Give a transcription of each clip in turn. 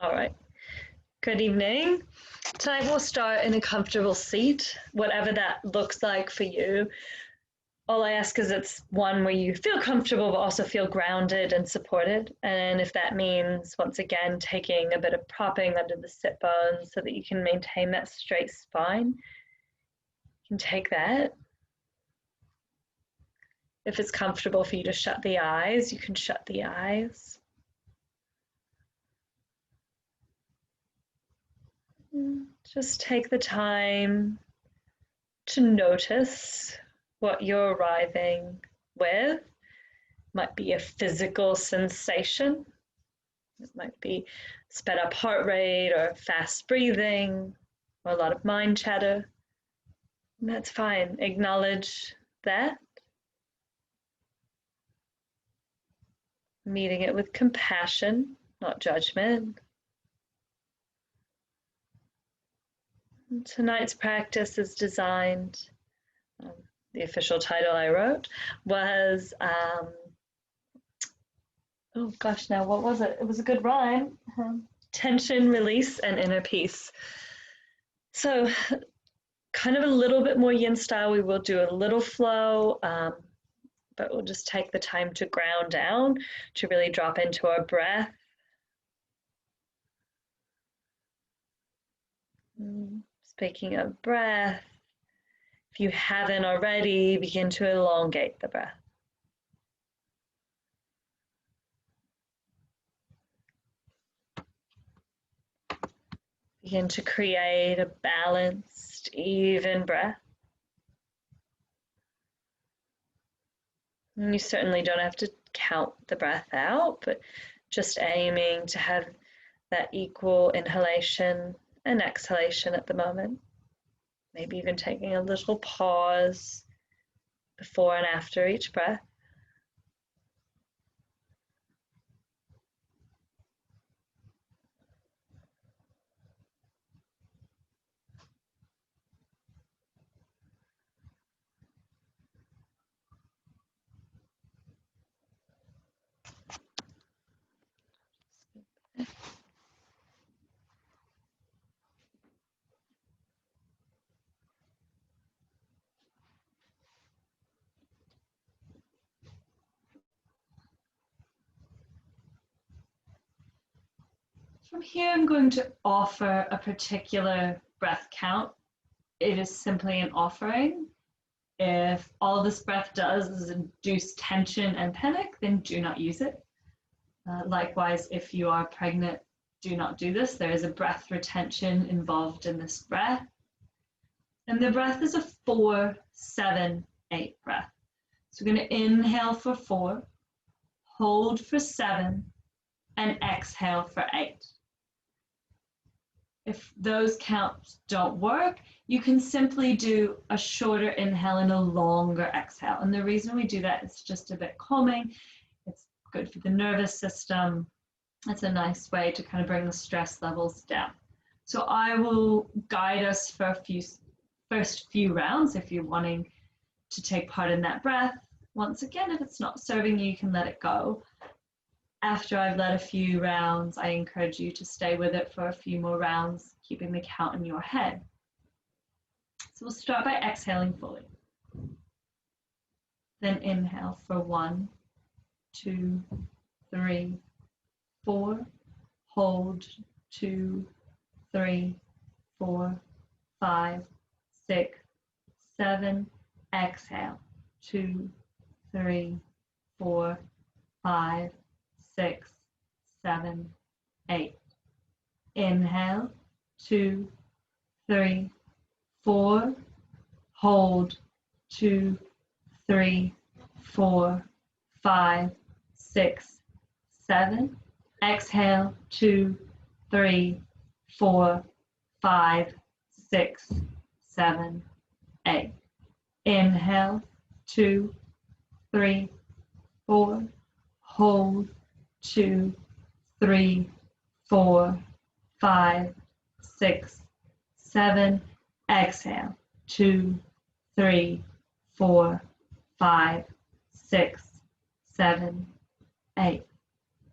All right. Good evening. Tonight we'll start in a comfortable seat, whatever that looks like for you. All I ask is it's one where you feel comfortable but also feel grounded and supported. And if that means, once again, taking a bit of propping under the sit bones so that you can maintain that straight spine, you can take that. If it's comfortable for you to shut the eyes, you can shut the eyes. Just take the time to notice what you're arriving with. Might be a physical sensation. It might be sped up heart rate or fast breathing or a lot of mind chatter. And that's fine. Acknowledge that. Meeting it with compassion, not judgment. Tonight's practice is designed, the official title I wrote was, oh gosh, now what was it? It was a good rhyme. Tension, release, and inner peace. So kind of a little bit more yin style. We will do a little flow, but we'll just take the time to ground down, to really drop into our breath. Speaking of breath, if you haven't already, begin to elongate the breath. Begin to create a balanced, even breath. And you certainly don't have to count the breath out, but just aiming to have that equal inhalation and exhalation at the moment. Maybe even taking a little pause before and after each breath. From here, I'm going to offer a particular breath count. It is simply an offering. If all this breath does is induce tension and panic, then do not use it. Likewise, if you are pregnant, do not do this. There is a breath retention involved in this breath. And the breath is a 4, 7, 8 breath. So we're going to inhale for 4, hold for 7, and exhale for 8. If those counts don't work, you can simply do a shorter inhale and a longer exhale. And the reason we do that is just a bit calming. It's good for the nervous system. It's a nice way to kind of bring the stress levels down. So I will guide us for a first few rounds if you're wanting to take part in that breath. Once again, if it's not serving you, you can let it go. After I've led a few rounds, I encourage you to stay with it for a few more rounds, keeping the count in your head. So we'll start by exhaling fully. Then inhale for 1, 2, 3, 4. Hold 2, 3, 4, 5, 6, 7. Exhale 2, 3, 4, 5, 6, 7, 8. Inhale 2, 3, 4. Hold 2, 3, 4, 5, 6, 7. Exhale 2, 3, 4, 5, 6, 7, 8. Inhale 2, 3, 4. Hold 2, 3, 4, 5, 6, 7. Exhale 2, 3, 4, 5, 6, 7, 8.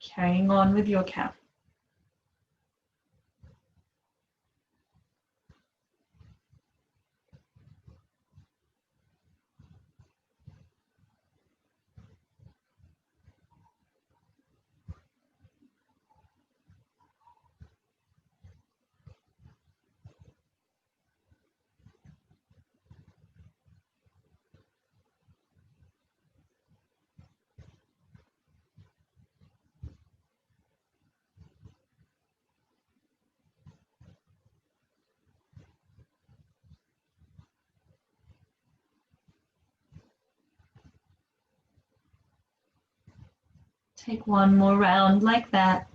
Carrying on with your count. Take one more round like that.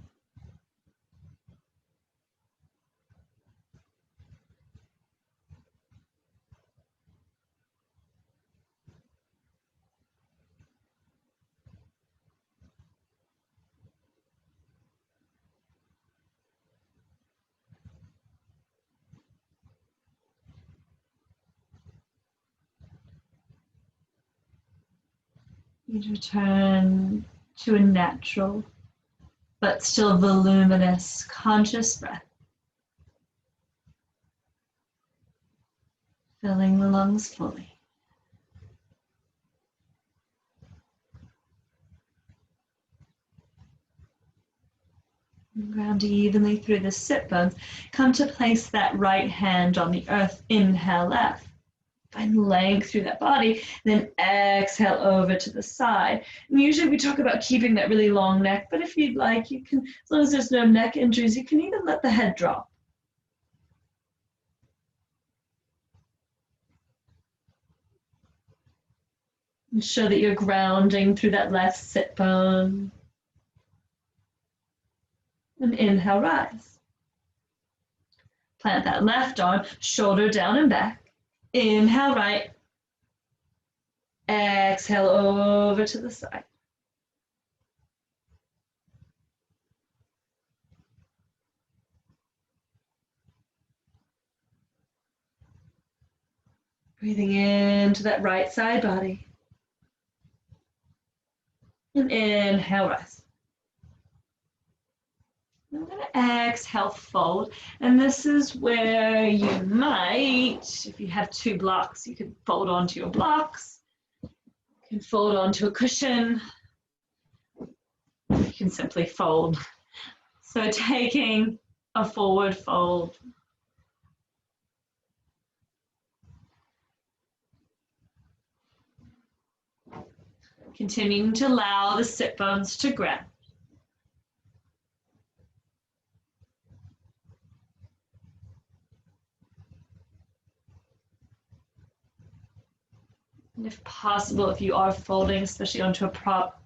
You return to a natural but still voluminous, conscious breath, filling the lungs fully. And ground evenly through the sit bones. Come to place that right hand on the earth. Inhale left. Find length through that body. Then exhale over to the side. And usually we talk about keeping that really long neck, but if you'd like, you can, as long as there's no neck injuries, you can even let the head drop. Ensure that you're grounding through that left sit bone. And inhale, rise. Plant that left arm, shoulder down and back. Inhale, right. Exhale over to the side. Breathing into that right side body. And inhale, rise. I'm going to exhale, fold. And this is where you might, if you have two blocks, you can fold onto your blocks. You can fold onto a cushion. You can simply fold. So taking a forward fold. Continuing to allow the sit bones to ground. And if possible, if you are folding, especially onto a prop,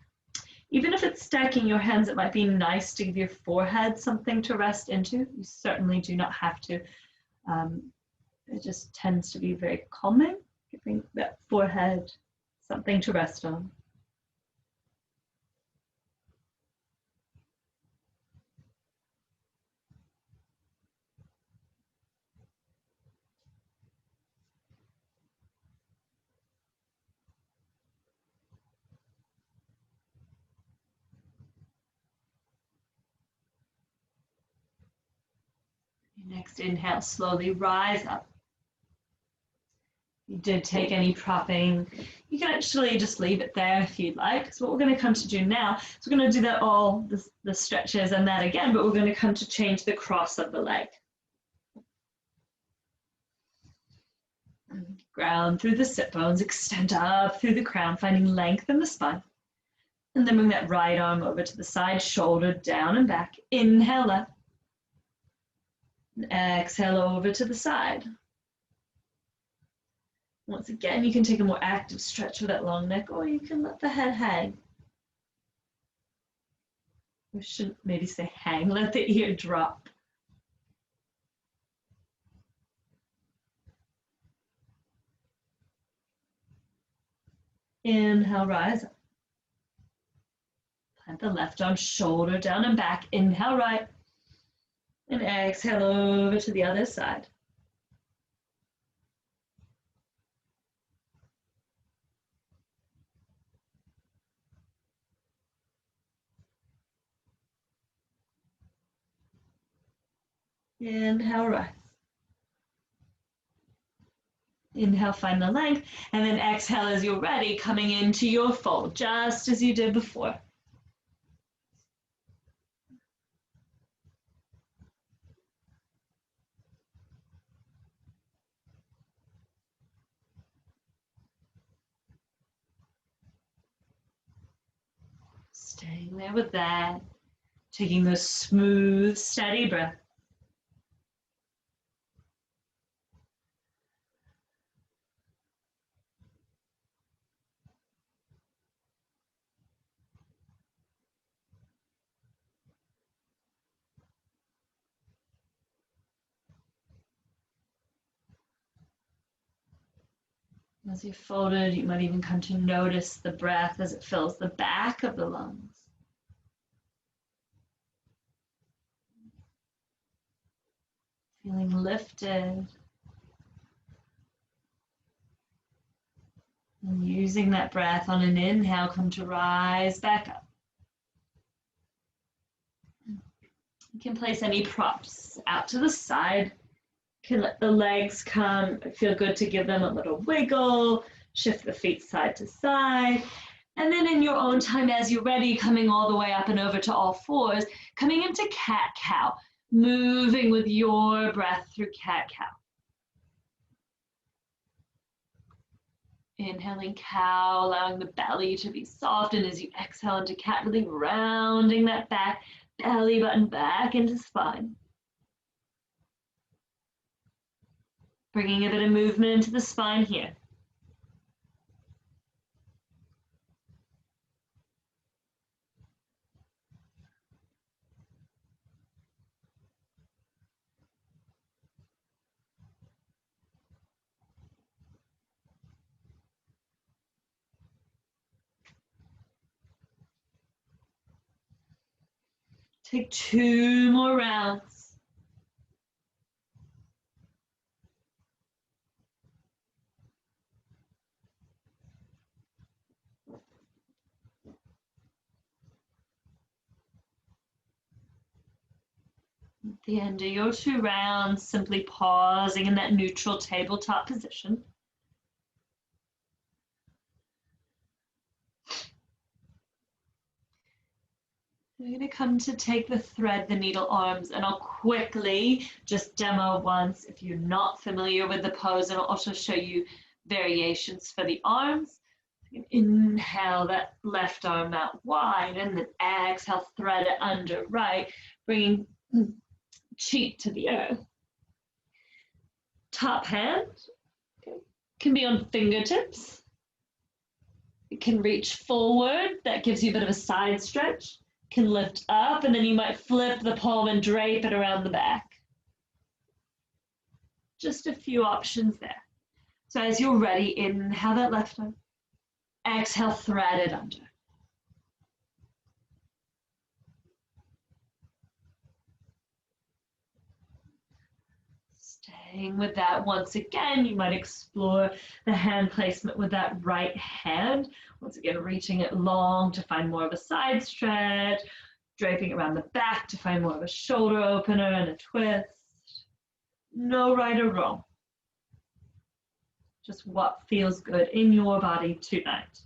even if it's stacking your hands, it might be nice to give your forehead something to rest into. You certainly do not have to. It just tends to be very calming, giving that forehead something to rest on. Next inhale, slowly rise up. If you did take any propping, you can actually just leave it there if you'd like. So what we're going to come to do now is we're going to do that all, the stretches and that again, but we're going to come to change the cross of the leg. Ground through the sit bones, extend up through the crown, finding length in the spine. And then bring that right arm over to the side, shoulder down and back. Inhale up. And exhale over to the side. Once again, you can take a more active stretch with that long neck, or you can let the head hang. We shouldn't maybe say hang, let the ear drop. Inhale, rise up. Plant the left arm, shoulder down and back. Inhale, right. And exhale over to the other side. Inhale, rise. Inhale, find the length, and then exhale as you're ready, coming into your fold, just as you did before. Staying there with that, taking those smooth, steady breaths. As you're folded, you might even come to notice the breath as it fills the back of the lungs. Feeling lifted. And using that breath on an inhale, come to rise back up. You can place any props out to the side. You can let the legs come, feel good to give them a little wiggle, shift the feet side to side. And then in your own time, as you're ready, coming all the way up and over to all fours, coming into cat-cow, moving with your breath through cat-cow. Inhaling cow, allowing the belly to be soft, and as you exhale into cat, really rounding that back, belly button back into spine. Bringing a bit of movement into the spine here. Take 2 more rounds. At the end of your 2 rounds, simply pausing in that neutral tabletop position. We're going to come to take the thread, the needle arms, and I'll quickly just demo once if you're not familiar with the pose, and I'll also show you variations for the arms. You can inhale that left arm out wide, and then exhale, thread it under right, bringing cheek to the earth. Top hand can be on fingertips. It can reach forward. That gives you a bit of a side stretch. Can lift up, and then you might flip the palm and drape it around the back. Just a few options there. So as you're ready, inhale that left arm. Exhale, thread it under. Staying with that once again, you might explore the hand placement with that right hand. Once again, reaching it long to find more of a side stretch, draping around the back to find more of a shoulder opener and a twist. No right or wrong. Just what feels good in your body tonight.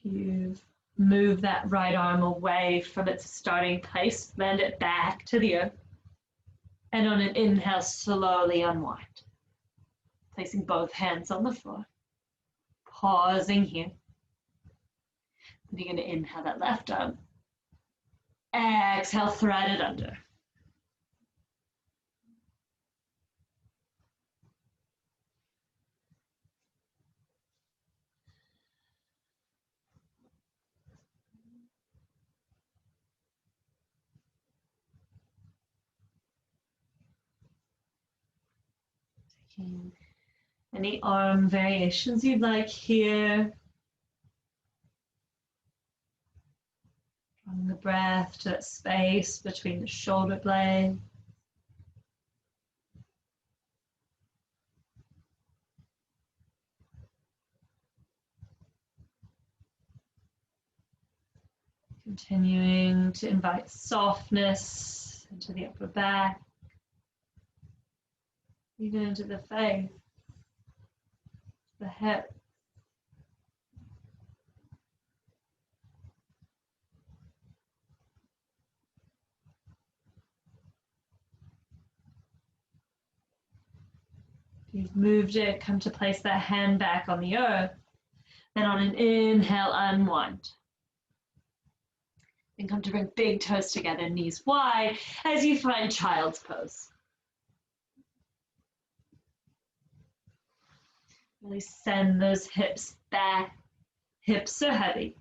You've moved that right arm away from its starting place, bend it back to the earth, and on an inhale, slowly unwind. Placing both hands on the floor, pausing here. Then you're going to inhale that left arm. Exhale, thread it under. Taking any arm variations you'd like here. Drawing the breath to that space between the shoulder blades. Continuing to invite softness into the upper back, even into the face, the hips. If You've moved it, come to place that hand back on the earth. Then on an inhale, unwind. Then come to bring big toes together, knees wide, as you find child's pose. Really send those hips back. Hips are heavy.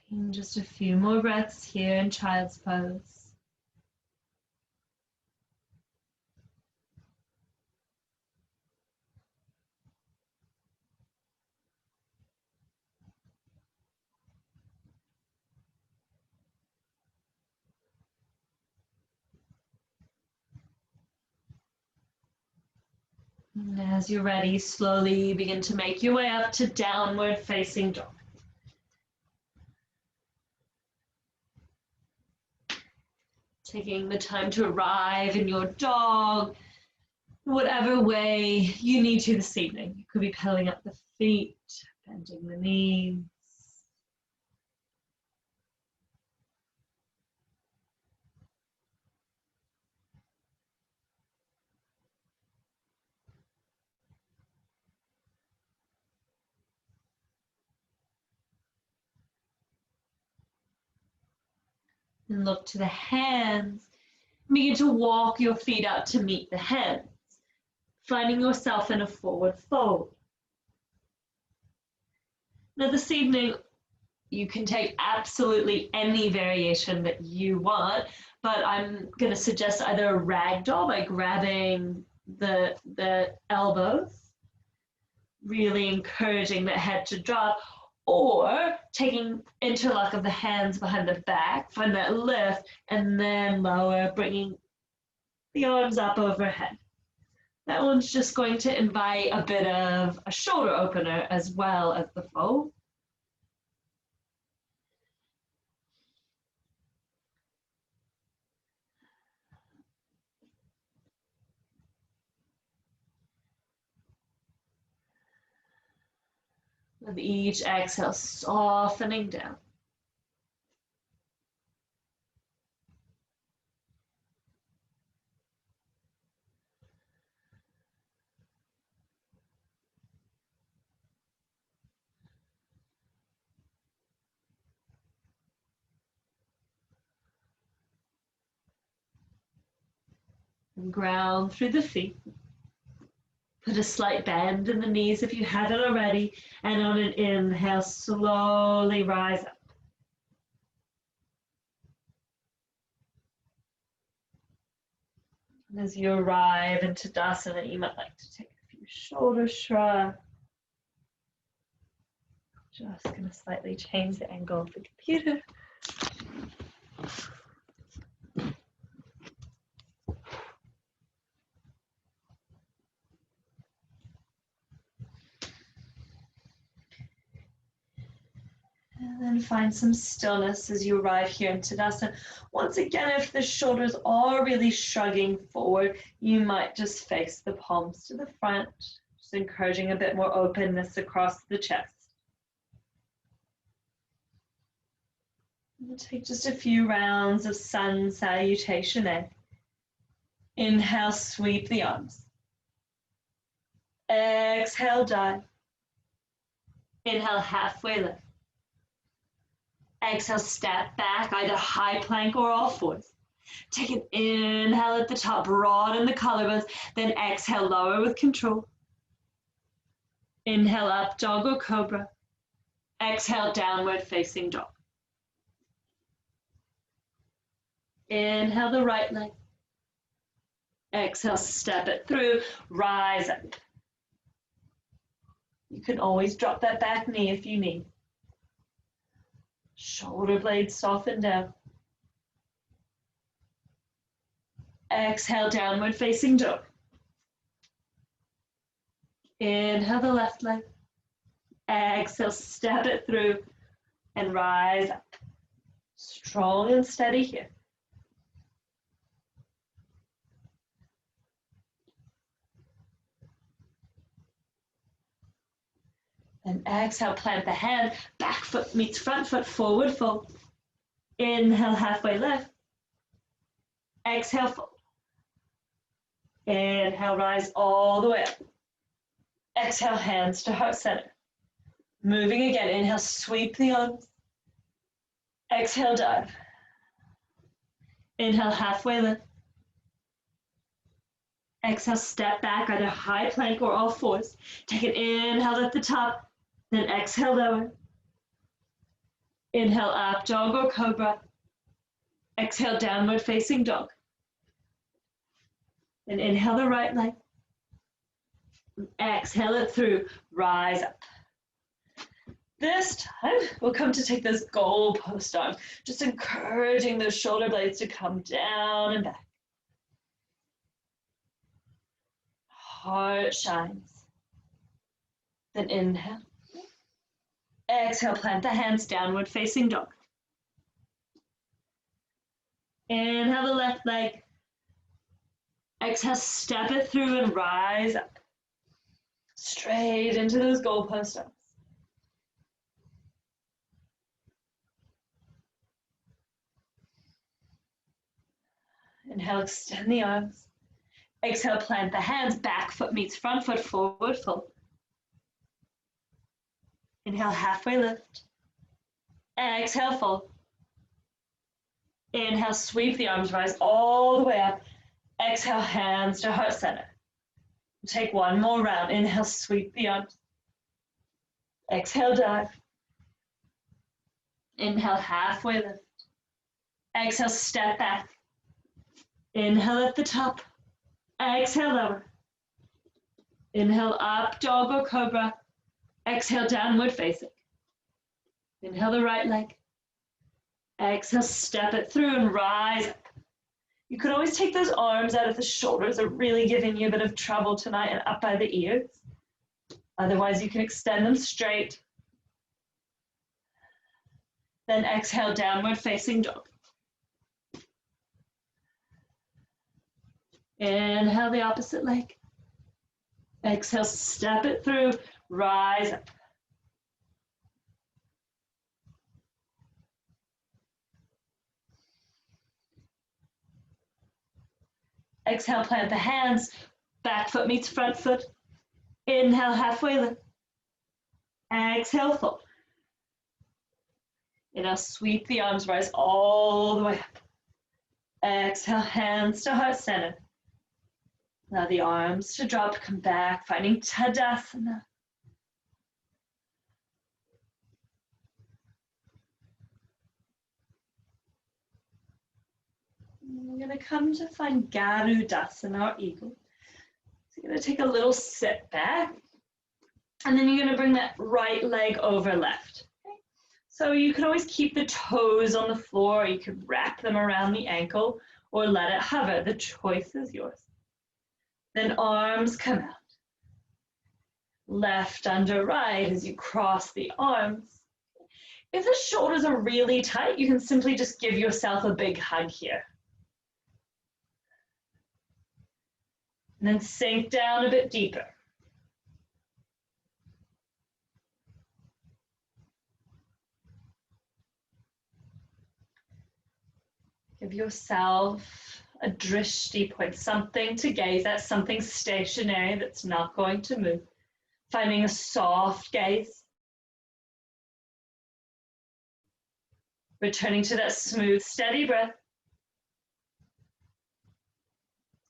Taking just a few more breaths here in child's pose. And as you're ready, slowly begin to make your way up to downward facing dog. Taking the time to arrive in your dog, whatever way you need to this evening. You could be pedaling up the feet, bending the knees. And look to the hands. Begin to walk your feet out to meet the hands, finding yourself in a forward fold. Now this evening, you can take absolutely any variation that you want, but I'm going to suggest either a ragdoll by grabbing the elbows, really encouraging the head to drop, or taking interlock of the hands behind the back, find that lift, and then lower, bringing the arms up overhead. That one's just going to invite a bit of a shoulder opener as well as the fold. With each exhale, softening down. And ground through the feet. Put a slight bend in the knees if you haven't already, and on an inhale, slowly rise up. And as you arrive into Tadasana, you might like to take a few shoulder shrugs. Just going to slightly change the angle of the computer. And then find some stillness as you arrive here in Tadasana. Once again, if the shoulders are really shrugging forward, you might just face the palms to the front, just encouraging a bit more openness across the chest. We'll take just a few rounds of sun salutation in. Inhale, sweep the arms. Exhale, dive. Inhale, halfway lift. Exhale, step back, either high plank or all fours. Take an inhale at the top, broaden the collarbones, then exhale, lower with control. Inhale up, dog or cobra. Exhale, downward facing dog. Inhale the right leg. Exhale, step it through, rise up. You can always drop that back knee if you need. Shoulder blades soften down. Exhale, downward facing dog. Inhale the left leg. Exhale, step it through and rise up. Strong and steady here. And exhale, plant the hand, back foot meets front foot, forward fold. Inhale, halfway lift. Exhale, fold. Inhale, rise all the way up. Exhale, hands to heart center. Moving again, inhale, sweep the arms. Exhale, dive. Inhale, halfway lift. Exhale, step back, either high plank or all fours. Take an inhale at the top, then exhale lower. Inhale up, dog or cobra. Exhale, downward facing dog. And inhale the right leg. Exhale it through, rise up. This time, we'll come to take this goal post arm, just encouraging those shoulder blades to come down and back. Heart shines. Then inhale. Exhale, plant the hands, downward facing dog. Inhale the left leg. Exhale, step it through and rise up. Straight into those goalpost arms. Inhale, extend the arms. Exhale, plant the hands, back foot meets front foot, forward fold. Inhale, halfway lift. Exhale, fold. Inhale, sweep the arms, rise all the way up. Exhale, hands to heart center. Take one more round. Inhale, sweep the arms. Exhale, dive. Inhale, halfway lift. Exhale, step back. Inhale at the top. Exhale, lower. Inhale, up, dog or cobra. Exhale, downward facing. Inhale the right leg. Exhale, step it through and rise up. You could always take those arms out if the shoulders are really giving you a bit of trouble tonight and up by the ears. Otherwise, you can extend them straight. Then exhale, downward facing dog. Inhale the opposite leg. Exhale, step it through, rise up. Exhale, plant the hands, back foot meets front foot. Inhale, halfway lift. Exhale, fold. Inhale, sweep the arms, rise all the way up. Exhale, hands to heart center. Allow the arms to drop, come back, finding Tadasana. We're going to come to find Garudasana, or eagle. So you're going to take a little sit back, and then you're going to bring that right leg over left. Okay? So you can always keep the toes on the floor, or you could wrap them around the ankle, or let it hover. The choice is yours. Then arms come out. Left under right as you cross the arms. If the shoulders are really tight, you can simply just give yourself a big hug here. And then sink down a bit deeper. Give yourself a drishti point, something to gaze at, something stationary that's not going to move. Finding a soft gaze. Returning to that smooth, steady breath.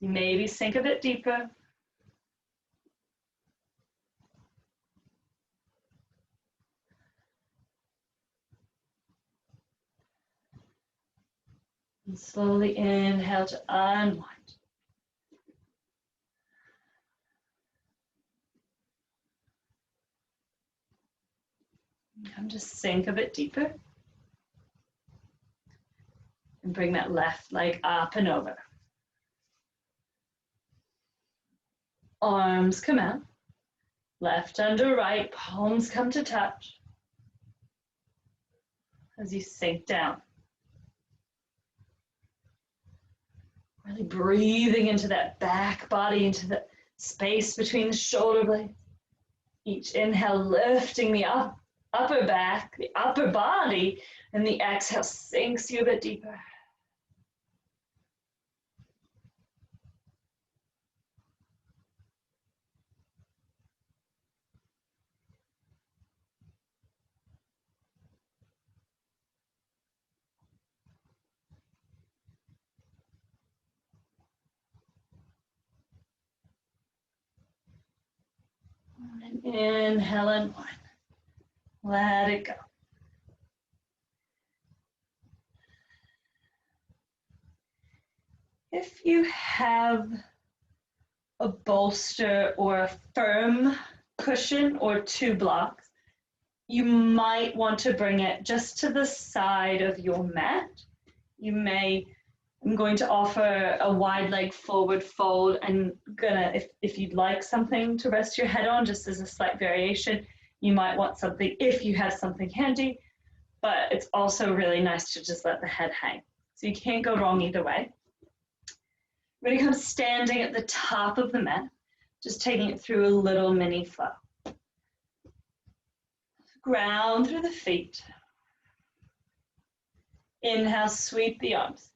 You maybe sink a bit deeper. And slowly inhale to unwind. Come to sink a bit deeper. And bring that left leg up and over. Arms come out. Left under right, palms come to touch as you sink down. Really breathing into that back body, into the space between the shoulder blades. Each inhale lifting the upper back, the upper body, and the exhale sinks you a bit deeper. And inhale and one. Let it go. If you have a bolster or a firm cushion or 2 blocks, you might want to bring it just to the side of your mat. I'm going to offer a wide leg forward fold, and if you'd like something to rest your head on, just as a slight variation, you might want something if you have something handy, but it's also really nice to just let the head hang. So you can't go wrong either way. We're going to come standing at the top of the mat, just taking it through a little mini flow. Ground through the feet. Inhale, sweep the arms.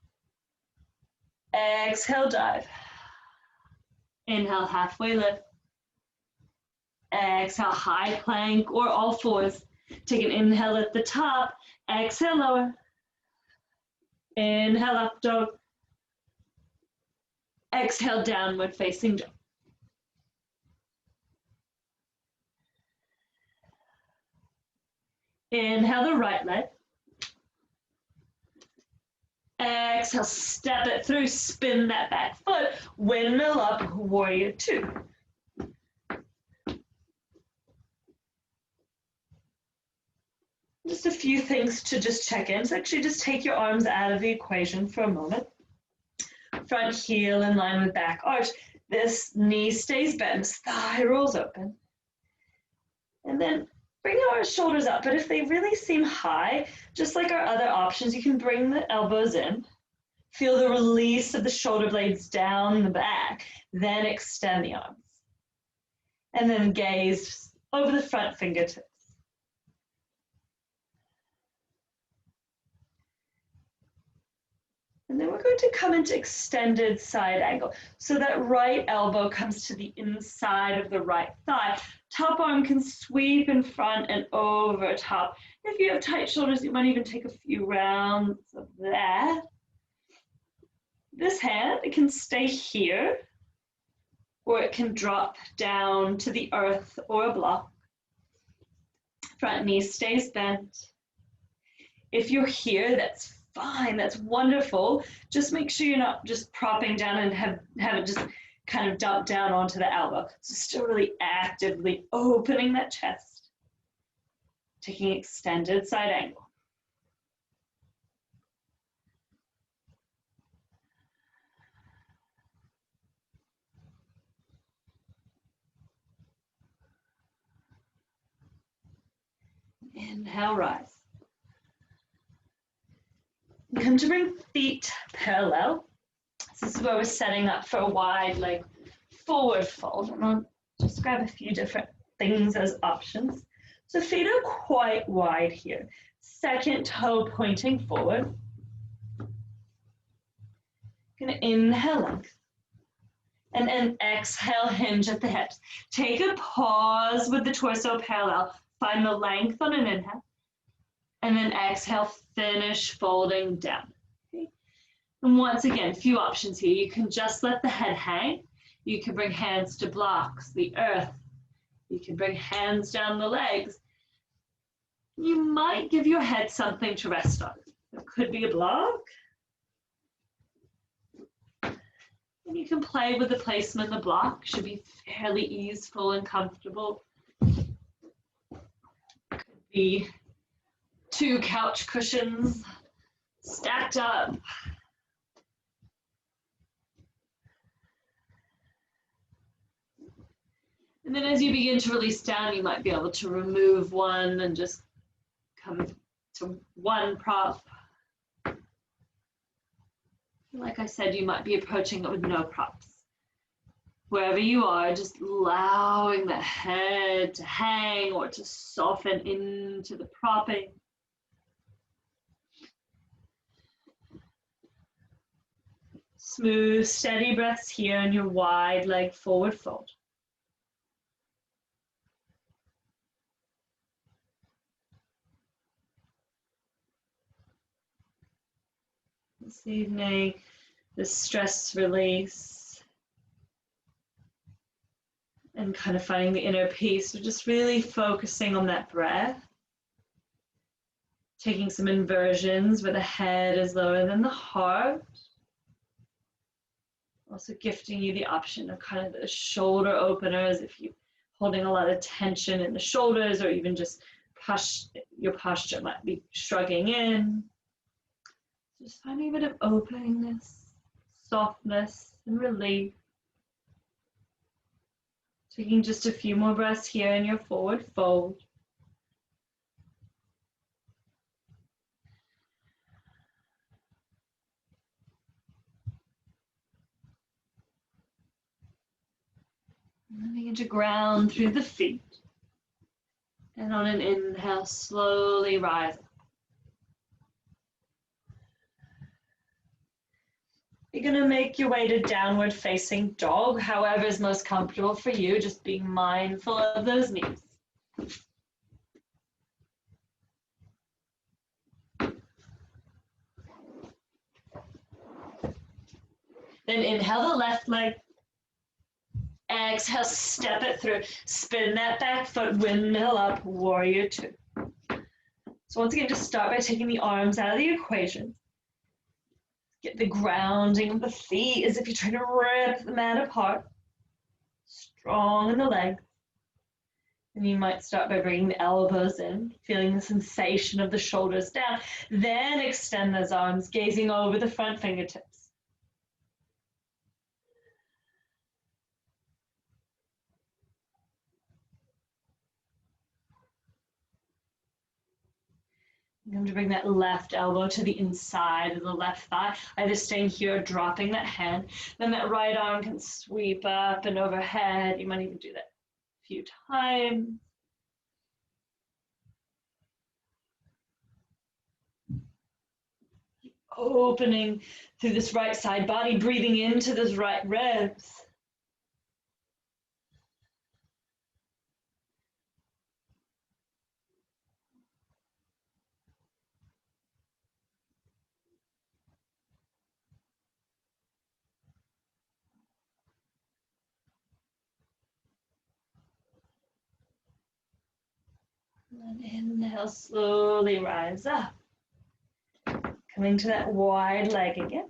Exhale, dive. Inhale, halfway lift. Exhale, high plank or all fours. Take an inhale at the top. Exhale, lower. Inhale, up dog. Exhale, downward facing dog. Inhale the right leg. Exhale, step it through, spin that back foot, windmill up, warrior 2. Just a few things to just check in. So actually just take your arms out of the equation for a moment. Front heel in line with back arch. This knee stays bent, this thigh rolls open. And then bring our shoulders up, but if they really seem high, just like our other options, you can bring the elbows in. Feel the release of the shoulder blades down the back, then extend the arms. And then gaze over the front fingertips. And then we're going to come into extended side angle. So that right elbow comes to the inside of the right thigh. Top arm can sweep in front and over top. If you have tight shoulders, you might even take a few rounds of that. This hand, it can stay here, or it can drop down to the earth or a block. Front knee stays bent. If you're here, that's fine, that's wonderful. Just make sure you're not just propping down and have it just kind of dump down onto the elbow. So still really actively opening that chest. Taking extended side angle. Inhale, rise. Come to bring feet parallel. So this is where we're setting up for a wide leg forward fold. And I'll just grab a few different things as options. So feet are quite wide here. Second toe pointing forward. Gonna inhale length. And then exhale, hinge at the hips. Take a pause with the torso parallel. Find the length on an inhale. And then exhale, finish folding down. Okay. And once again, a few options here. You can just let the head hang. You can bring hands to blocks, the earth. You can bring hands down the legs. You might give your head something to rest on. It could be a block. And you can play with the placement of the block. Should be fairly easeful and comfortable. Could be 2 couch cushions stacked up. And then as you begin to release down, you might be able to remove one and just come to one prop. Like I said, you might be approaching it with no props. Wherever you are, just allowing the head to hang or to soften into the propping. Smooth, steady breaths here in your wide leg forward fold. This evening, the stress release and kind of finding the inner peace. So just really focusing on that breath. Taking some inversions where the head is lower than the heart. Also gifting you the option of kind of the shoulder openers if you're holding a lot of tension in the shoulders, or even just your posture might be shrugging in. Just finding a bit of openness, softness, and relief. Taking just a few more breaths here in your forward fold. And then begin to ground through the feet. And on an inhale, slowly rise up. You're going to make your way to downward facing dog, however is most comfortable for you, just being mindful of those knees. Then inhale the left leg. Exhale, step it through. Spin that back foot, windmill up, warrior two. So once again, just start by taking the arms out of the equation. Get the grounding of the feet as if you're trying to rip the mat apart. Strong in the legs. And you might start by bringing the elbows in, feeling the sensation of the shoulders down. Then extend those arms, gazing over the front fingertips. I'm going to bring that left elbow to the inside of the left thigh, either staying here or dropping that hand. Then that right arm can sweep up and overhead. You might even do that a few times. Opening through this right side body, breathing into those right ribs. And inhale, slowly rise up. Coming to that wide leg again.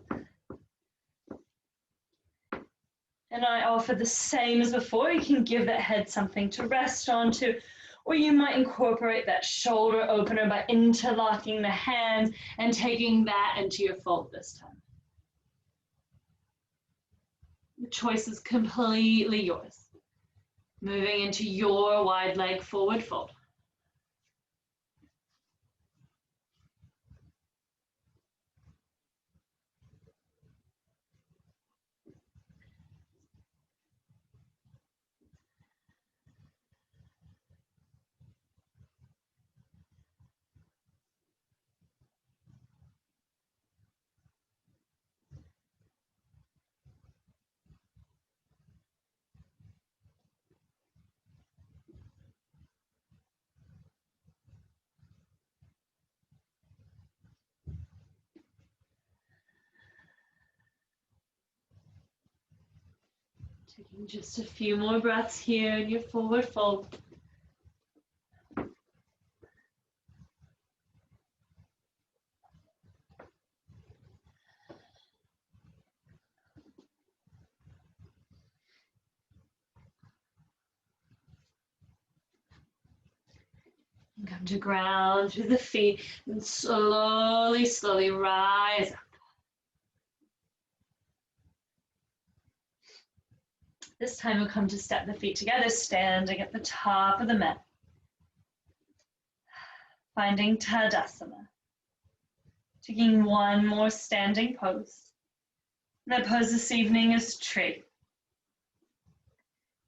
And I offer the same as before. You can give that head something to rest onto, or you might incorporate that shoulder opener by interlocking the hands and taking that into your fold this time. The choice is completely yours. Moving into your wide leg forward fold. Taking just a few more breaths here in your forward fold. And come to ground through the feet and slowly, slowly rise up. This time we'll come to step the feet together, standing at the top of the mat. Finding Tadasana. Taking one more standing pose. And that pose this evening is tree.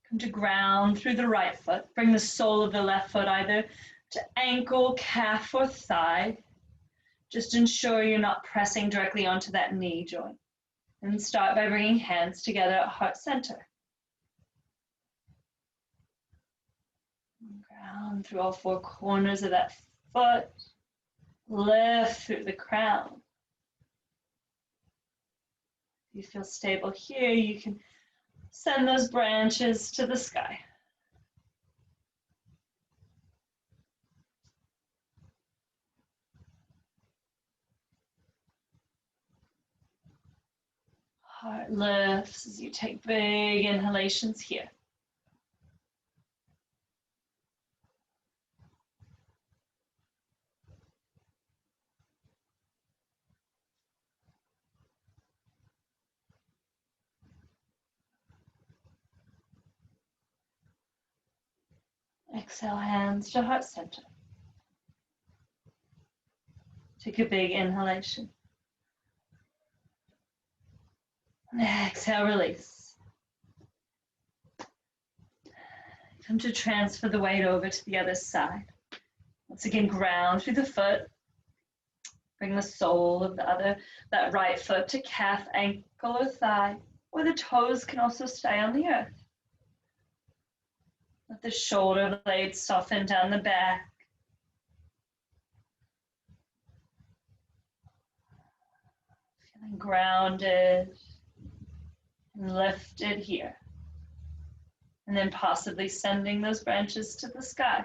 Come to ground through the right foot. Bring the sole of the left foot either to ankle, calf, or thigh. Just ensure you're not pressing directly onto that knee joint. And start by bringing hands together at heart center. Ground through all four corners of that foot. Lift through the crown. If you feel stable here, you can send those branches to the sky. Heart lifts as you take big inhalations here. Exhale, hands to heart center. Take a big inhalation. And exhale, release. Come to transfer the weight over to the other side. Once again, ground through the foot. Bring the sole of that right foot to calf, ankle, or thigh, or the toes can also stay on the earth. Let the shoulder blades soften down the back. Feeling grounded and lifted here. And then possibly sending those branches to the sky.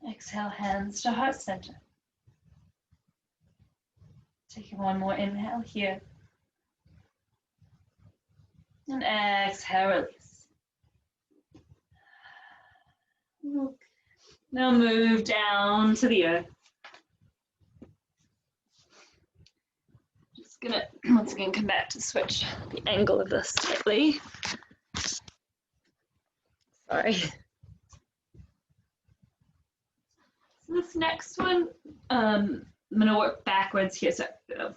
Exhale, hands to heart center. Taking one more inhale here. And exhale, release. Now move down to the earth. Just gonna, once again, come back to switch the angle of this slightly. Sorry. This next one, I'm going to work backwards here. So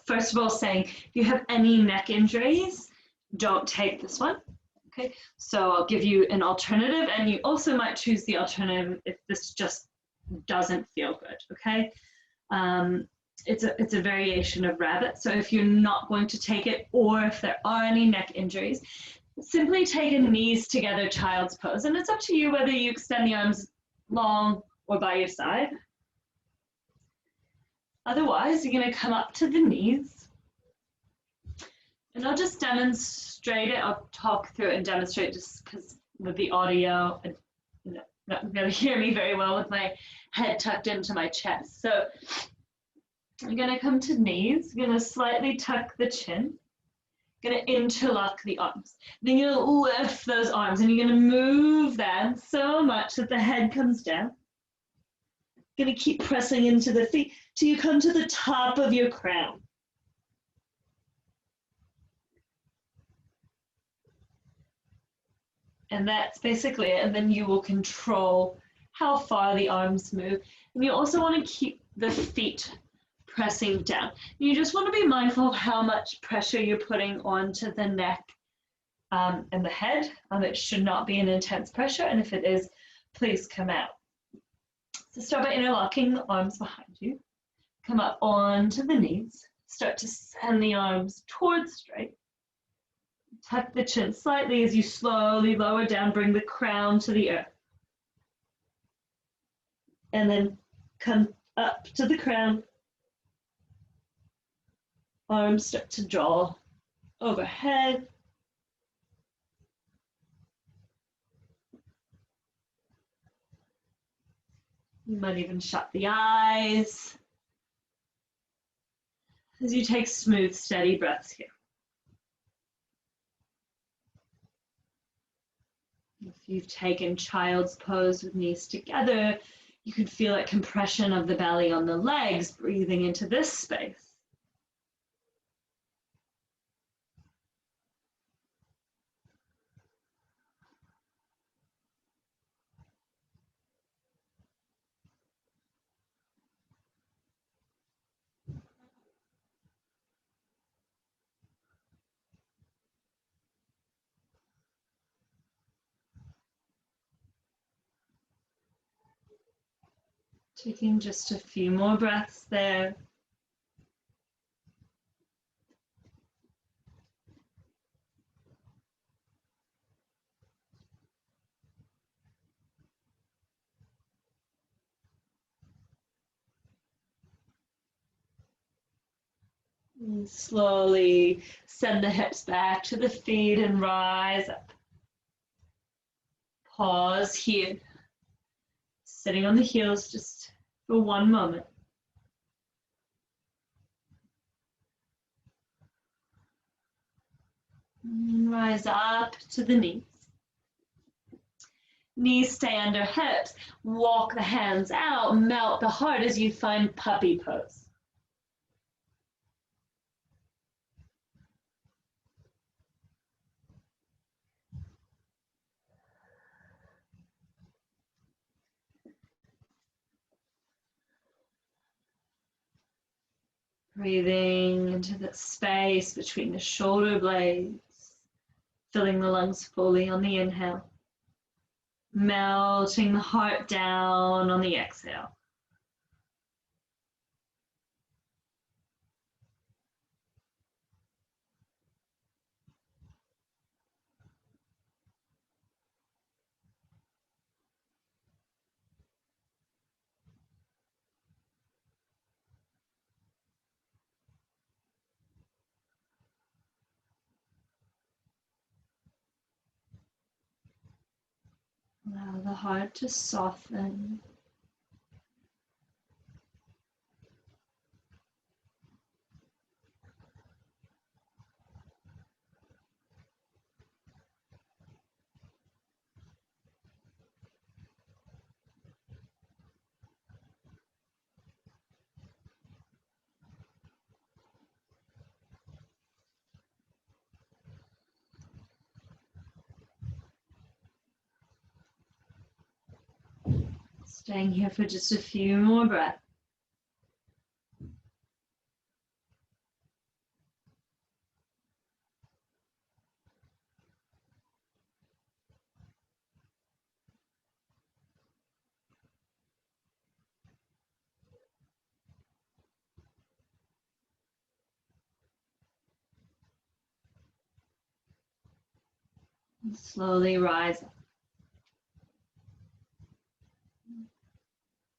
first of all, saying if you have any neck injuries, don't take this one. Okay, so I'll give you an alternative, and you also might choose the alternative if this just doesn't feel good. Okay, it's a variation of rabbit. So if you're not going to take it, or if there are any neck injuries, simply take a knees together child's pose, and it's up to you whether you extend the arms long or by your side. Otherwise, you're going to come up to the knees. And I'll just demonstrate it. I'll talk through it and demonstrate just because with the audio, you're not going to hear me very well with my head tucked into my chest. So I'm going to come to knees. You're going to slightly tuck the chin. You're going to interlock the arms. Then you're going to lift those arms, and you're going to move that so much that the head comes down. Going to keep pressing into the feet till you come to the top of your crown. And that's basically it. And then you will control how far the arms move. And you also want to keep the feet pressing down. You just want to be mindful of how much pressure you're putting onto the neck and the head. It should not be an intense pressure. And if it is, please come out. So start by interlocking the arms behind you. Come up onto the knees. Start to send the arms towards straight. Tuck the chin slightly as you slowly lower down. Bring the crown to the earth. And then come up to the crown. Arms start to draw overhead. You might even shut the eyes as you take smooth, steady breaths here. If you've taken child's pose with knees together, you can feel that compression of the belly on the legs, breathing into this space. Taking just a few more breaths there. And slowly send the hips back to the feet and rise up. Pause here. Sitting on the heels just for one moment. And rise up to the knees. Knees stay under hips. Walk the hands out. Melt the heart as you find puppy pose. Breathing into the space between the shoulder blades, filling the lungs fully on the inhale, melting the heart down on the exhale. Allow the heart to soften. Staying here for just a few more breaths. And slowly rise up.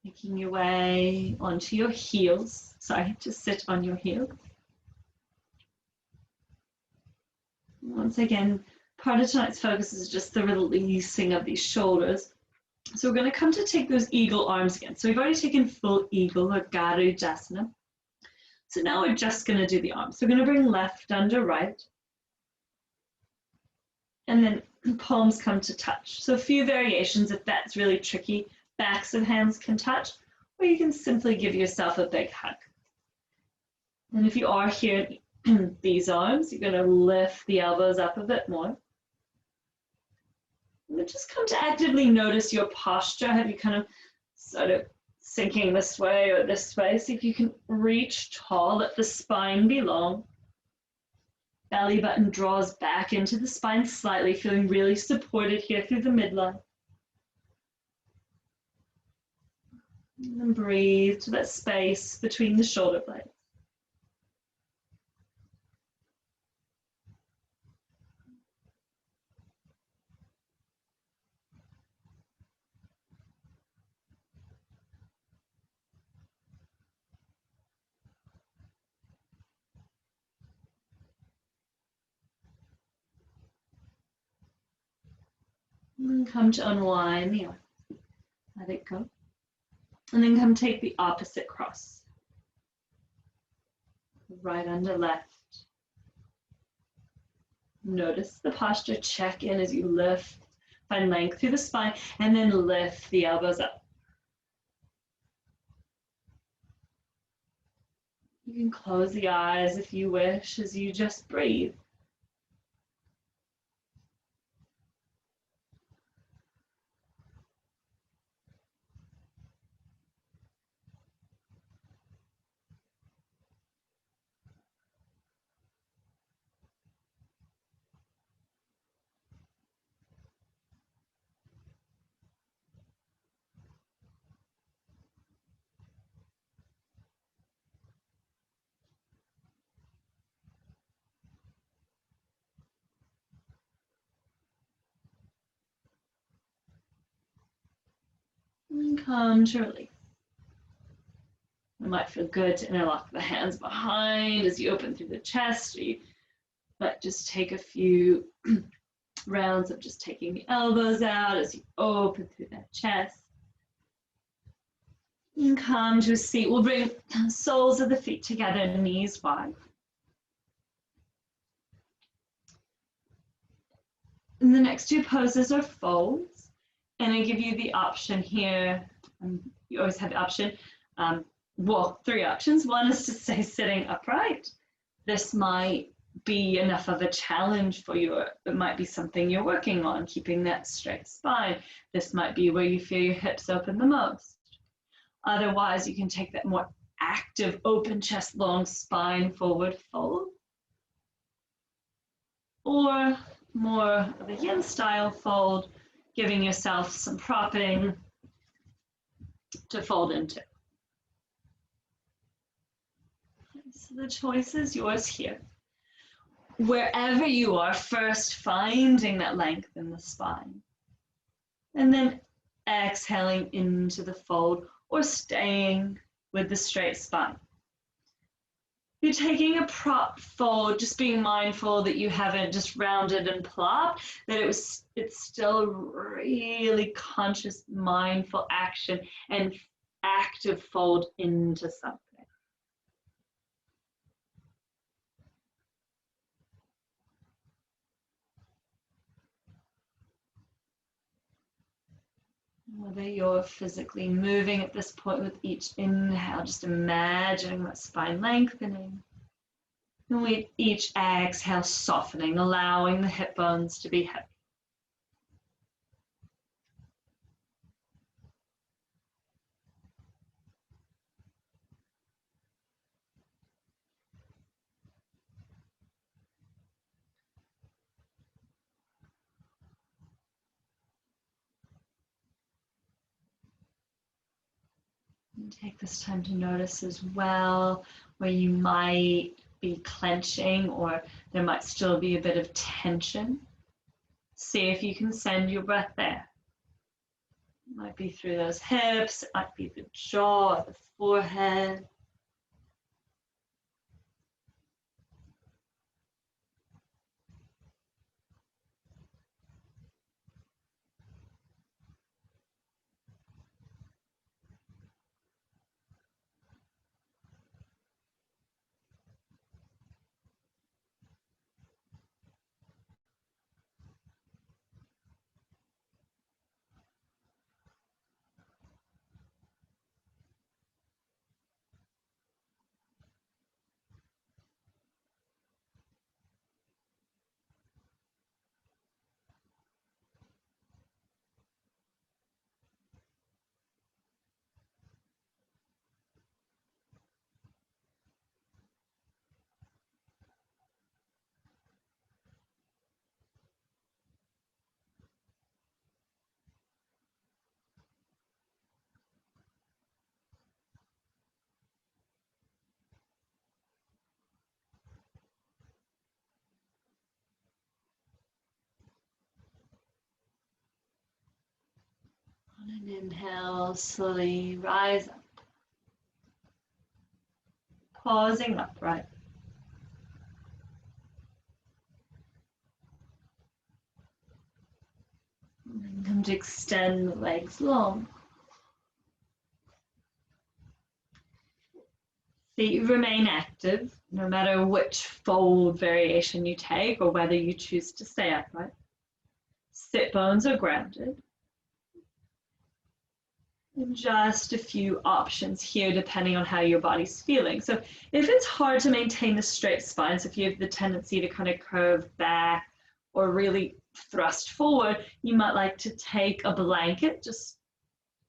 Making your way onto your heels. Sorry, just sit on your heels. Once again, part of tonight's focus is just the releasing of these shoulders. So we're going to come to take those eagle arms again. So we've already taken full eagle or Garudasana. So now we're just going to do the arms. So we're going to bring left under right. And then palms come to touch. So a few variations if that's really tricky. Backs of hands can touch, or you can simply give yourself a big hug. And if you are here in these arms, you're going to lift the elbows up a bit more. And then just come to actively notice your posture. Have you kind of sort of sinking this way or this way? See if you can reach tall, let the spine be long. Belly button draws back into the spine slightly, feeling really supported here through the midline. And then breathe to that space between the shoulder blades. And come to unwind the arm. Let it go. And then come take the opposite cross. Right under left. Notice the posture, check in as you lift, find length through the spine, and then lift the elbows up. You can close the eyes if you wish as you just breathe. And come to release. It might feel good to interlock the hands behind as you open through the chest, or you might just take a few rounds of just taking the elbows out as you open through that chest. And come to a seat. We'll bring soles of the feet together, knees wide. And the next two poses are folds. And I give you the option here. You always have the option. Well, three options. One is to stay sitting upright. This might be enough of a challenge for you. It might be something you're working on, keeping that straight spine. This might be where you feel your hips open the most. Otherwise, you can take that more active, open chest, long spine, forward fold. Or more of a yin style fold, giving yourself some propping to fold into. So the choice is yours here. Wherever you are, first finding that length in the spine. And then exhaling into the fold or staying with the straight spine. You're taking a prop fold, just being mindful that you haven't just rounded and plopped, that it's still a really conscious, mindful action and active fold into something. Whether you're physically moving at this point with each inhale, just imagining that spine lengthening. And with each exhale, softening, allowing the hip bones to be heavy. And take this time to notice as well where you might be clenching or there might still be a bit of tension. See if you can send your breath there. It might be through those hips, it might be the jaw, the forehead. On an inhale, slowly rise up. Pausing upright. And then come to extend the legs long. So you remain active no matter which fold variation you take or whether you choose to stay upright. Sit bones are grounded. And just a few options here depending on how your body's feeling. So if it's hard to maintain the straight spine, so if you have the tendency to kind of curve back or really thrust forward, you might like to take a blanket, just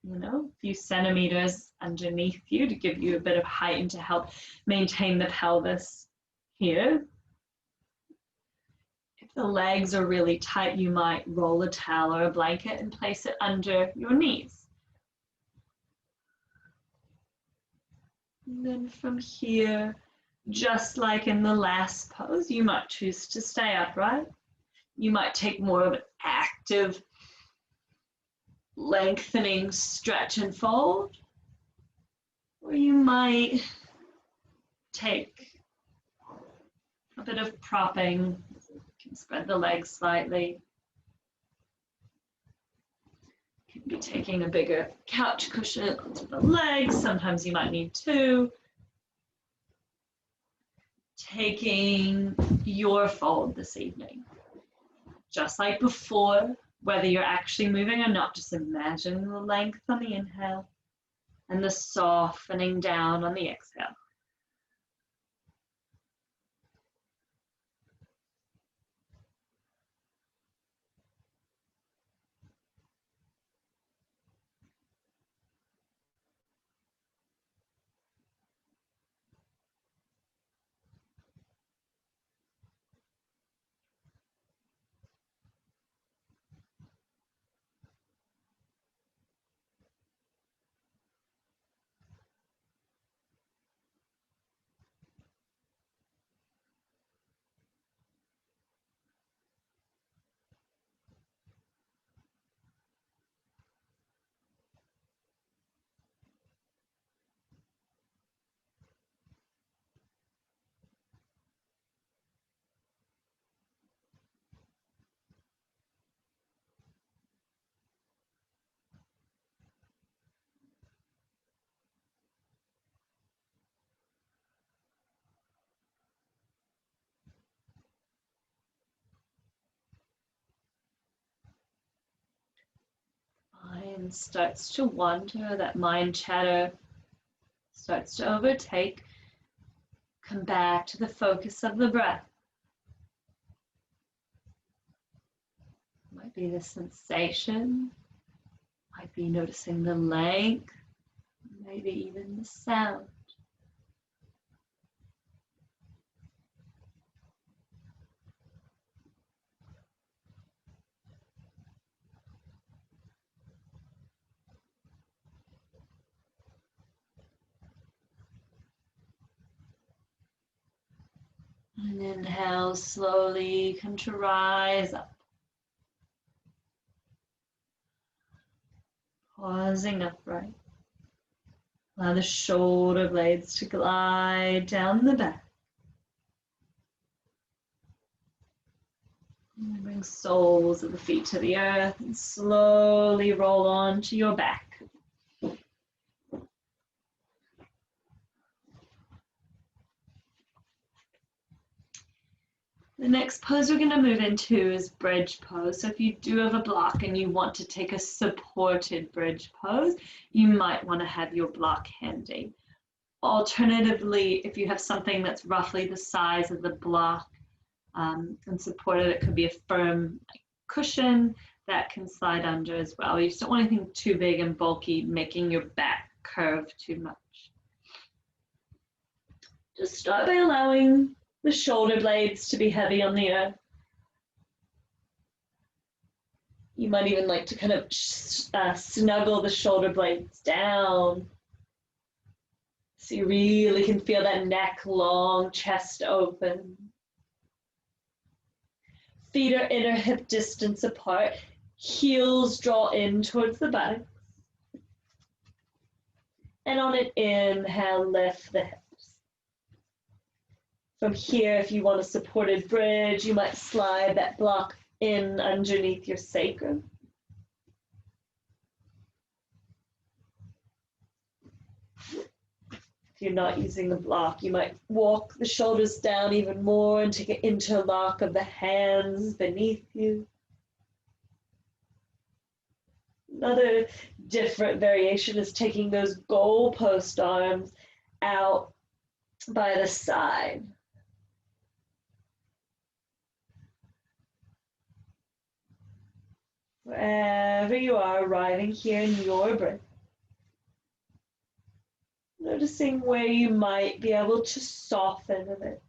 a few centimeters underneath you to give you a bit of height and to help maintain the pelvis here. If the legs are really tight, you might roll a towel or a blanket and place it under your knees. And then from here, just like in the last pose, you might choose to stay upright. You might take more of an active, lengthening stretch and fold. Or you might take a bit of propping. You can spread the legs slightly. You can be taking a bigger couch cushion onto the legs. Sometimes you might need two. Taking your fold this evening. Just like before, whether you're actually moving or not, just imagine the length on the inhale and the softening down on the exhale. Mind starts to wander, that mind chatter starts to overtake. Come back to the focus of the breath. Might be the sensation, might be noticing the length, maybe even the sound. And inhale, slowly come to rise up. Pausing upright. Allow the shoulder blades to glide down the back. And bring soles of the feet to the earth and slowly roll on to your back. The next pose we're going to move into is bridge pose. So if you do have a block and you want to take a supported bridge pose, you might want to have your block handy. Alternatively, if you have something that's roughly the size of the block and supported, it could be a firm cushion that can slide under as well. You just don't want anything too big and bulky, making your back curve too much. Just start by allowing the shoulder blades to be heavy on the earth. You might even like to kind of snuggle the shoulder blades down so you really can feel that neck long, chest open. Feet are inner hip distance apart. Heels draw in towards the buttocks. And on an inhale, lift the hips. From here, if you want a supported bridge, you might slide that block in underneath your sacrum. If you're not using the block, you might walk the shoulders down even more and take an interlock of the hands beneath you. Another different variation is taking those goalpost arms out by the side. Wherever you are, arriving here in your breath. Noticing where you might be able to soften a bit.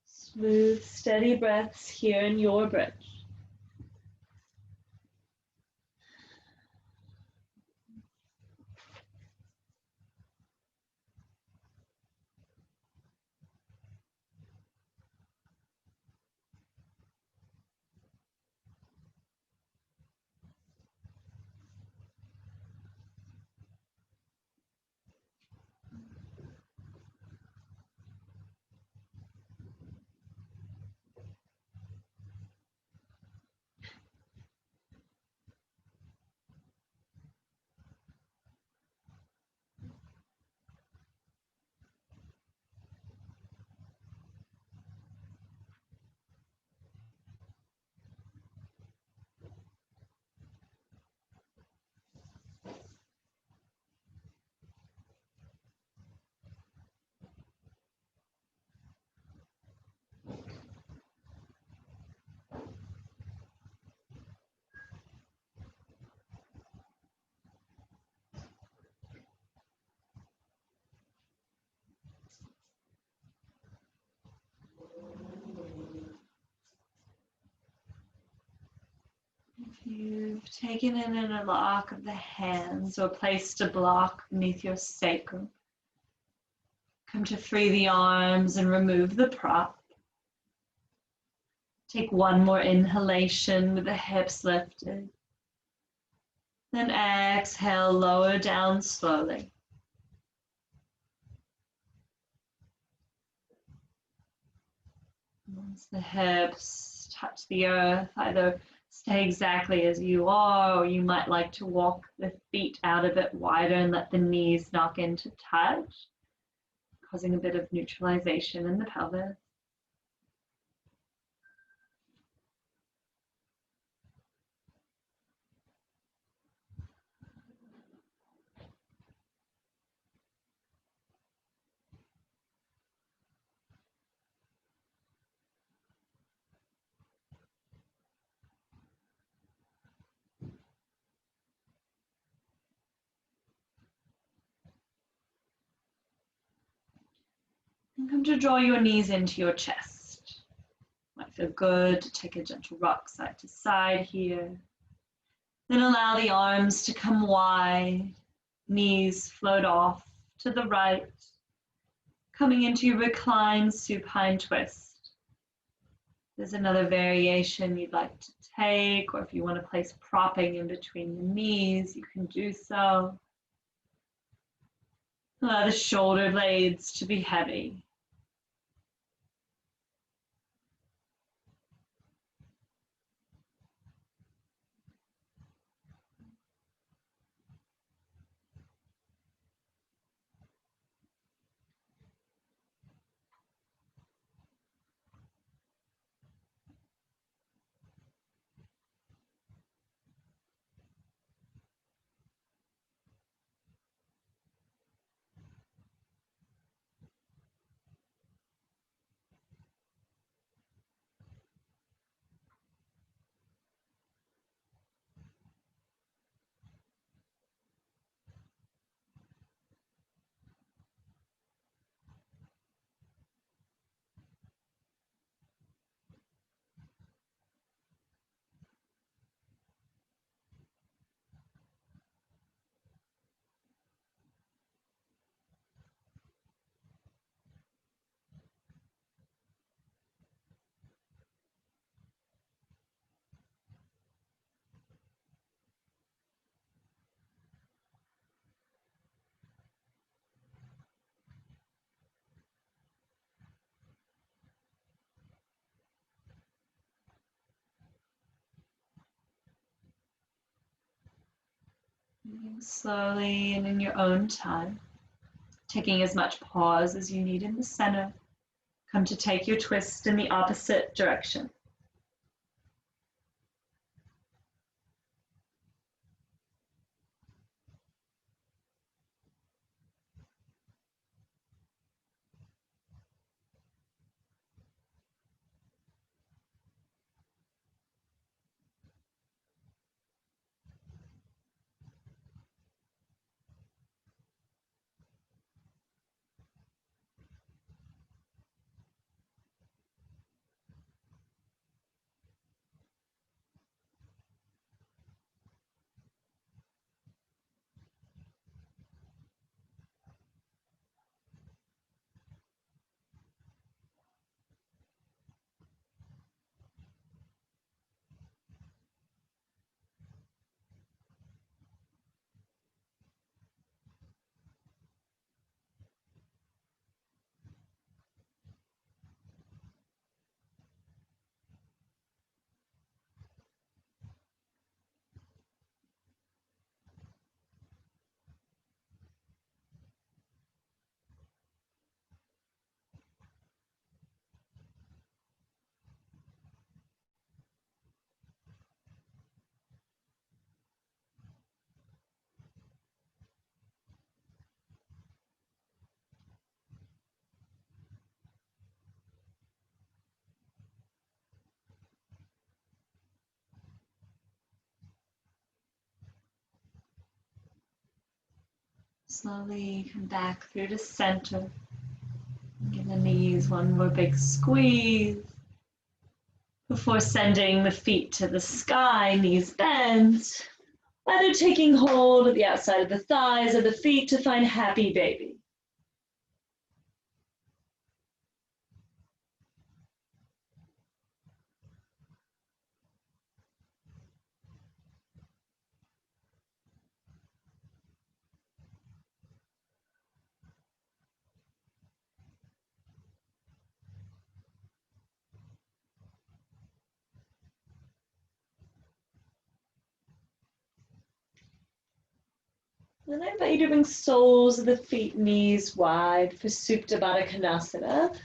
Smooth, steady breaths here in your bridge. If you've taken an interlock of the hands or placed a block beneath your sacrum, come to free the arms and remove the prop. Take one more inhalation with the hips lifted. Then exhale, lower down slowly. Once the hips touch the earth, either stay exactly as you are, or you might like to walk the feet out a bit wider and let the knees knock into touch, causing a bit of neutralization in the pelvis. And come to draw your knees into your chest. Might feel good to take a gentle rock side to side here. Then allow the arms to come wide, knees float off to the right, coming into your reclined supine twist. There's another variation you'd like to take, or if you want to place propping in between the knees, you can do so. Allow the shoulder blades to be heavy. Moving slowly and in your own time, taking as much pause as you need in the center. Come to take your twist in the opposite direction. Slowly come back through to center. Give the knees one more big squeeze. Before sending the feet to the sky, knees bent. Either taking hold of the outside of the thighs or the feet to find happy baby. Then I invite you to bring soles of the feet, knees wide for Supta Baddha Konasana.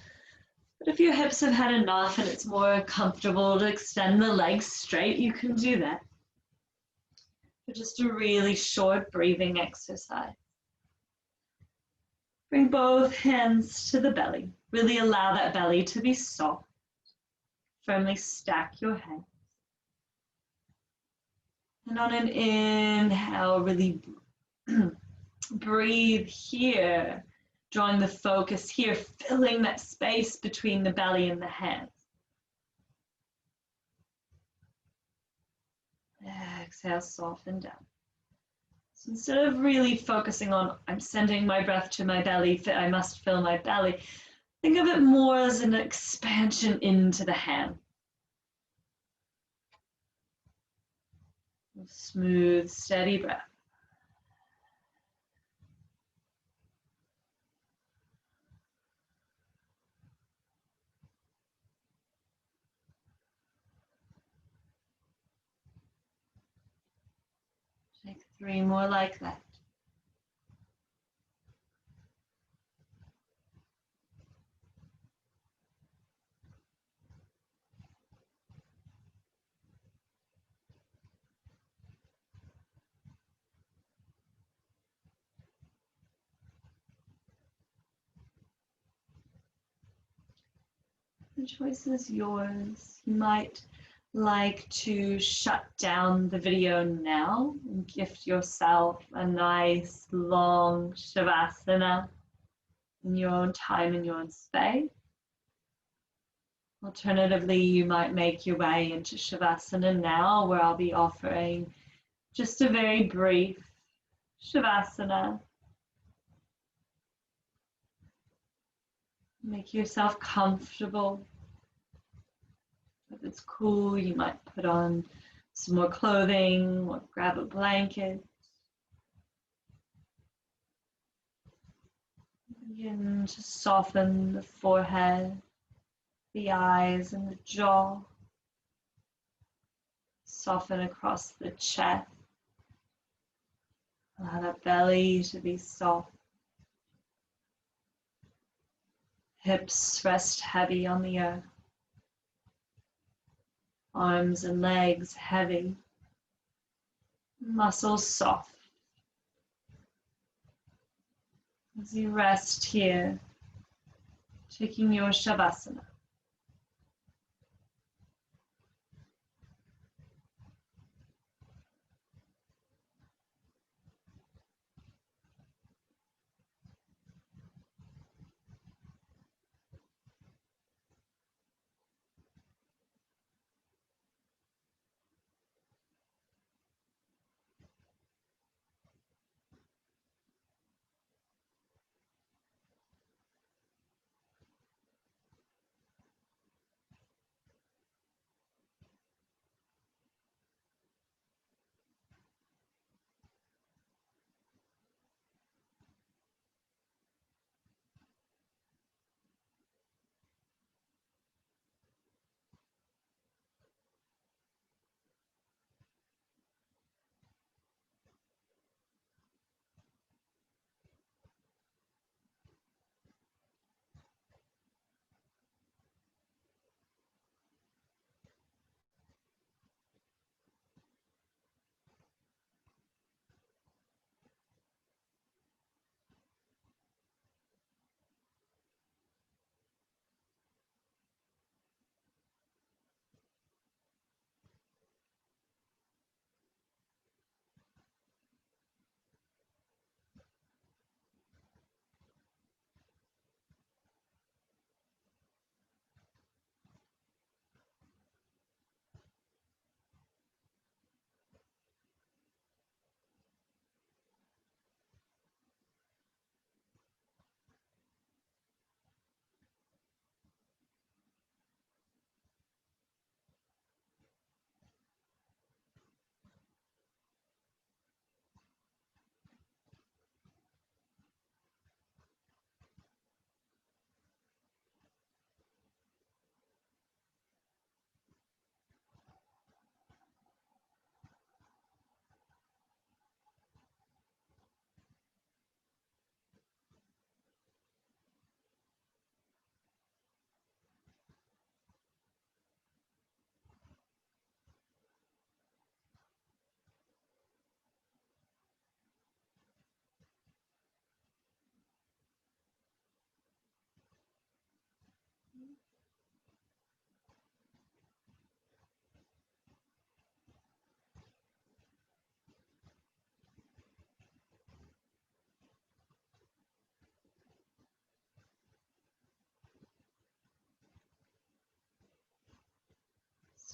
But if your hips have had enough and it's more comfortable to extend the legs straight, you can do that. But just a really short breathing exercise. Bring both hands to the belly. Really allow that belly to be soft. Firmly stack your head. And on an inhale, really breathe here, drawing the focus here, filling that space between the belly and the hands. Exhale, soften down. So instead of really focusing on, I'm sending my breath to my belly, I must fill my belly, think of it more as an expansion into the hand. Smooth, steady breath. Take 3 more like that. The choice is yours. You might like to shut down the video now and gift yourself a nice long Shavasana in your own time, in your own space. Alternatively, you might make your way into Shavasana now, where I'll be offering just a very brief Shavasana. Make yourself comfortable. If it's cool, you might put on some more clothing or grab a blanket. Begin to soften the forehead, the eyes, and the jaw. Soften across the chest. Allow that belly to be soft. Hips rest heavy on the earth. Arms and legs heavy. Muscles soft. As you rest here, taking your Shavasana.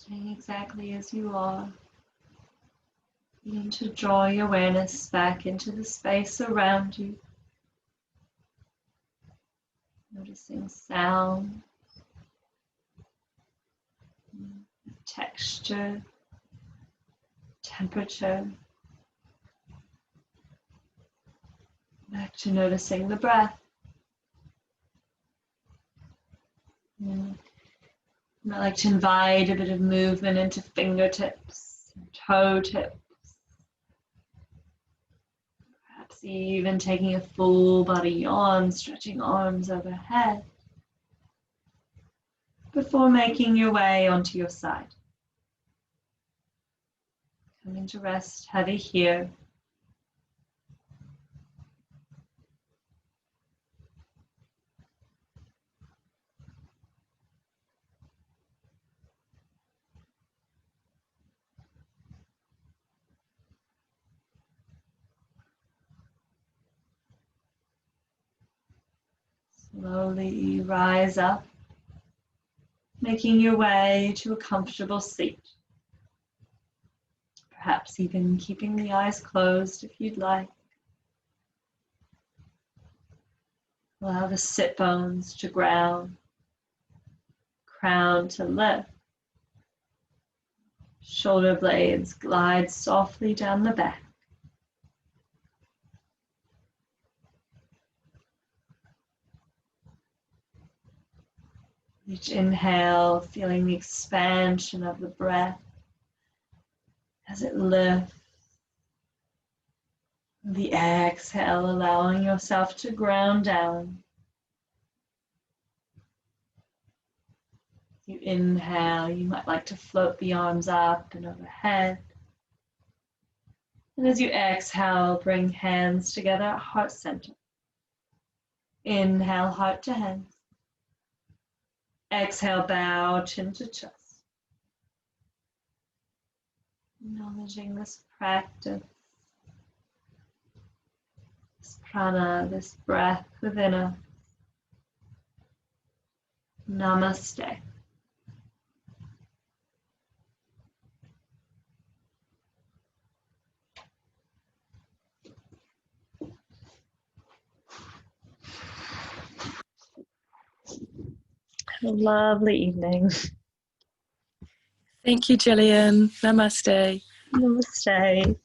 Staying exactly as you are. Beginning to draw your awareness back into the space around you. Noticing sound, texture, temperature. Back to noticing the breath. I like to invite a bit of movement into fingertips, toe tips. Perhaps even taking a full body yawn, stretching arms overhead. Before making your way onto your side. Coming to rest heavy here. Slowly rise up, making your way to a comfortable seat. Perhaps even keeping the eyes closed if you'd like. Allow the sit bones to ground, crown to lift. Shoulder blades glide softly down the back. Each inhale, feeling the expansion of the breath as it lifts The exhale, allowing yourself to ground down. You inhale, you might like to float the arms up and overhead. And as you exhale, bring hands together at heart center. Inhale, heart to hands. Exhale, bow, chin to chest. Acknowledging this practice, this prana, this breath within us. Namaste. Have a lovely evening. Thank you, Jillian. Namaste. Namaste.